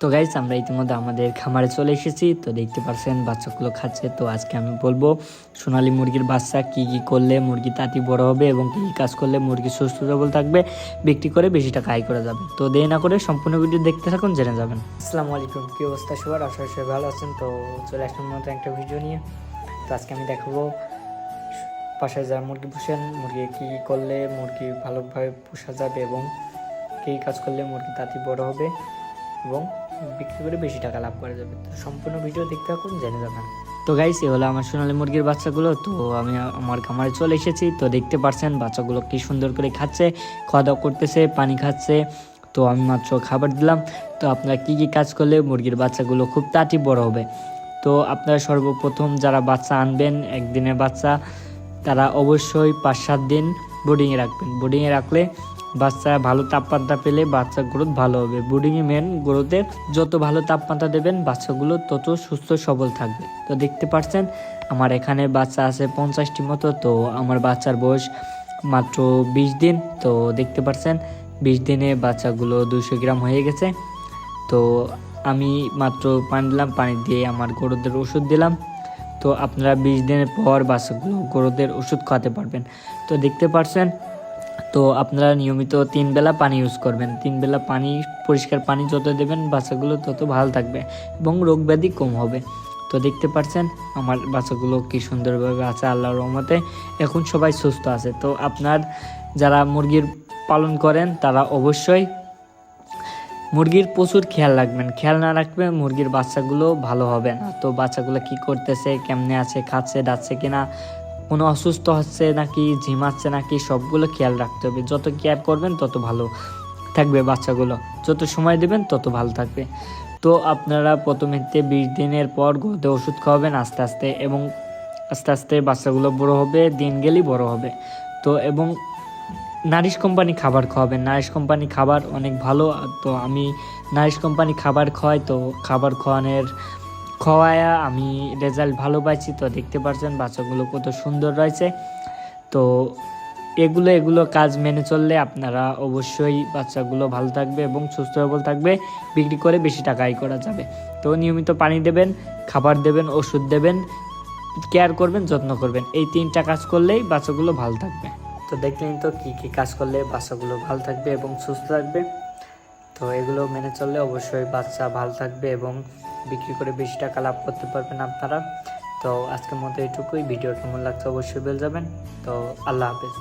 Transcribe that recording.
তো গাইস, আমরা ইতিমধ্যে আমাদের খামারে চলে এসেছি। তো দেখতে পাচ্ছেন বাচ্চাগুলো খাচ্ছে। তো আজকে আমি বলবো সোনালী মুরগির বাচ্চা কি কি করলে মুরগি তাড়াতাড়ি বড় হবে এবং কি কি কাজ করলে মুরগি সুস্থ সবল থাকবে, বিক্রি করে বেশি টাকা আয় করা যাবে। তো দেরি না করে সম্পূর্ণ ভিডিও দেখতে থাকুন, জেনে যাবেন। আসসালামু আলাইকুম, কি অবস্থা সবার? আশা করি সবাই ভালো আছেন। তো চলে আসলাম মতো একটা ভিডিও নিয়ে। তো আজকে আমি দেখাবো বাসায় যারা মুরগি পোষেন, মুরগি কী কী করলে মুরগি ভালোভাবে পোষা যাবে এবং কী কাজ করলে মুরগি তাড়াতাড়ি বড় হবে এবং বিক্রি করে বেশি টাকা লাভ করা যাবে। তো সম্পূর্ণ ভিডিও দেখতে থাকুন, জেনে যাবেন। তো গাইস, এ হলো আমার সোনালী মুরগির বাচ্চাগুলো। তো আমি আমার খামারে চলে এসেছি। তো দেখতে পাচ্ছেন বাচ্চাগুলো কি সুন্দর করে খাচ্ছে, খাওয়া দাওয়া করতেছে, পানি খাচ্ছে। তো আমি মাত্র খাবার দিলাম। তো আপনারা কি কি কাজ করলে মুরগির বাচ্চাগুলো খুব তাড়াতাড়ি বড় হবে? তো আপনারা সর্বপ্রথম যারা বাচ্চা আনবেন, একদিনের বাচ্চা, তারা অবশ্যই 5-7 দিন বোর্ডিংয়ে রাখবেন। বোর্ডিংয়ে রাখলে বাচ্চা ভালো তাপমাত্রা পেলে বাচ্চার গ্রোথ ভালো হবে। বোর্ডিংয়ে মেন গ্রোথের যত ভালো তাপমাত্রা দেবেন বাচ্চাগুলো তত সুস্থ সবল থাকবে। তো দেখতে পাচ্ছেন আমার এখানে বাচ্চা আছে 50টি মতো। তো আমার বাচ্চার বয়স মাত্র 20 দিন। তো দেখতে পাচ্ছেন 20 দিনে বাচ্চাগুলো 200 গ্রাম হয়ে গেছে। তো আমি মাত্র পানি দিলাম, পানি দিয়ে আমার গরুদের ওষুধ দিলাম। তো আপনারা 20 দিনের পর বাচ্চাগুলো গরুদের ওষুধ খাওয়াতে পারবেন। তো দেখতে পাচ্ছেন, তো আপনারা নিয়মিত 3 বেলা পানি ইউজ করবেন। 3 বেলা পানি, পরিষ্কার পানি যত দেবেন বাচ্চাগুলো তত ভালো থাকবে এবং রোগ ব্যাধি কম হবে। তো দেখতে পাচ্ছেন আমার বাচ্চাগুলো কি সুন্দরভাবে আছে আল্লাহর রহমতে। এখন সবাই সুস্থ আছে। তো আপনার যারা মুরগির পালন করেন তারা অবশ্যই মুরগির প্রচুর খেয়াল রাখবেন। খেয়াল না রাখবে মুরগির বাচ্চাগুলো ভালো হবে না। তো বাচ্চাগুলো কি করতেছে, কেমনে আছে, খাচ্ছে ডাচ্ছে কিনা, কোনো অসুস্থ হচ্ছে নাকি, ঝিমাচ্ছে নাকি, সবগুলো খেয়াল রাখতে হবে। যত কেয়ার করবেন তত ভালো থাকবে বাচ্চাগুলো, যত সময় দেবেন তত ভালো থাকবে। তো আপনারা প্রথমে 20 দিনের পর গরুতে ওষুধ খাওয়াবেন আস্তে আস্তে, এবং আস্তে আস্তে বাচ্চাগুলো বড় হবে, দিন গেলেই বড় হবে। তো এবং নারিশ কোম্পানি খাবার খাওয়াবেন। নারিশ কোম্পানি খাবার অনেক ভালো। তো আমি নারিশ কোম্পানি খাবার খাওয়াই। তো খাবার খাওয়ায়া আমি রেজাল্ট ভালো পাইছি। তো দেখতে পাচ্ছেন বাচ্চাগুলো কত সুন্দর রয়েছে। তো এগুলো কাজ মেনে চললে আপনারা অবশ্যই বাচ্চাগুলো ভালো থাকবে এবং সুস্থ সবল থাকবে, বিক্রি করে বেশি টাকা আয় করা যাবে। তো নিয়মিত পানি দেবেন, খাবার দেবেন, ওষুধ দেবেন, কেয়ার করবেন, যত্ন করবেন। এই 3টা কাজ করলেই বাচ্চাগুলো ভালো থাকবে। তো দেখলেন তো কি কি কাজ করলে বাচ্চাগুলো ভালো থাকবে এবং সুস্থ থাকবে। তো এগুলো মেনে চললে অবশ্যই বাচ্চা ভালো থাকবে এবং বিক্রি করে বেশি টাকা লাভ করতে পারবেন আপনারা। তো আজকের মতো এটুকুই। ভিডিও কেমন লাগছে অবশ্যই বলে যাবেন। তো আল্লাহ হাফেজ।